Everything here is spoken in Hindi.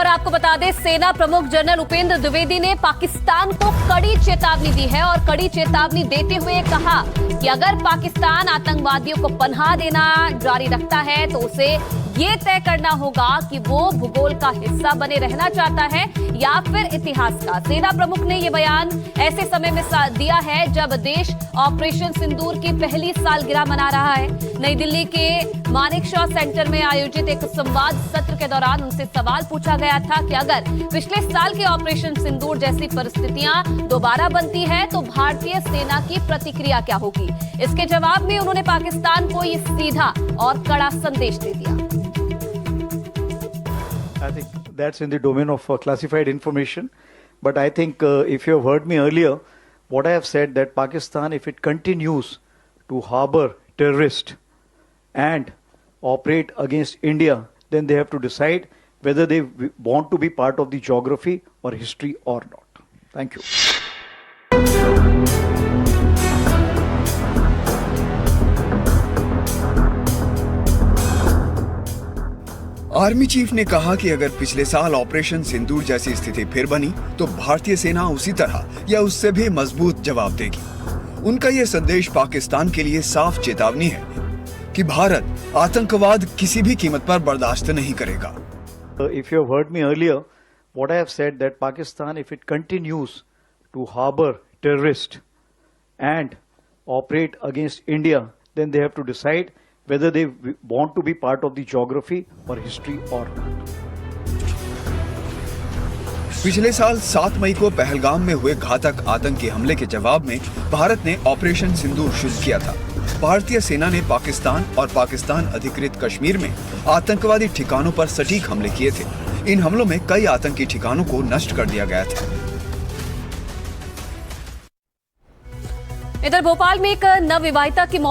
और आपको बता दें, सेना प्रमुख जनरल उपेंद्र द्विवेदी ने पाकिस्तान को कड़ी चेतावनी दी है और कड़ी चेतावनी देते हुए कहा कि अगर पाकिस्तान आतंकवादियों को पनाह देना जारी रखता है तो उसे ये तय करना होगा कि वो भूगोल का हिस्सा बने रहना चाहता है या फिर इतिहास का। सेना प्रमुख ने ये बयान ऐसे समय में दिया है जब देश ऑपरेशन सिंदूर की पहली सालगिरह मना रहा है। नई दिल्ली के मानेकशॉ सेंटर में आयोजित एक संवाद सत्र के दौरान उनसे सवाल पूछा गया था कि अगर पिछले साल के ऑपरेशन सिंदूर जैसी परिस्थितियां दोबारा बनती है तो भारतीय सेना की प्रतिक्रिया क्या होगी। इसके जवाब में उन्होंने पाकिस्तान को ये सीधा और कड़ा संदेश दे दिया। I think that's in the domain of classified information. But I think if you have heard me earlier, what I have said that Pakistan, if it continues to harbor terrorists and operate against India, then they have to decide whether they want to be part of the geography or history or not. Thank you. Army chief ने कहा कि अगर पिछले साल ऑपरेशन सिंदूर जैसी स्थिति फिर बनी तो भारतीय सेना उसी तरह या उससे भी मजबूत जवाब देगी। उनका यह संदेश पाकिस्तान के लिए साफ चेतावनी है कि भारत आतंकवाद किसी भी कीमत पर बर्दाश्त नहीं करेगा। If you have heard me earlier, what I have said that Pakistan, if it continues to harbor terrorists and operate against India, then they have to decide whether they want to be part of the geography or history or not. पिछले साल 7 मई को पहलगाम में हुए घातक आतंकी हमले के जवाब में भारत ने ऑपरेशन सिंदूर शुरू किया था। भारतीय सेना ने पाकिस्तान और पाकिस्तान अधिकृत कश्मीर में आतंकवादी ठिकानों पर सटीक हमले किए थे। इन हमलों में कई आतंकी ठिकानों को नष्ट कर दिया गया था। इधर भोपाल में एक नवविवाहिता की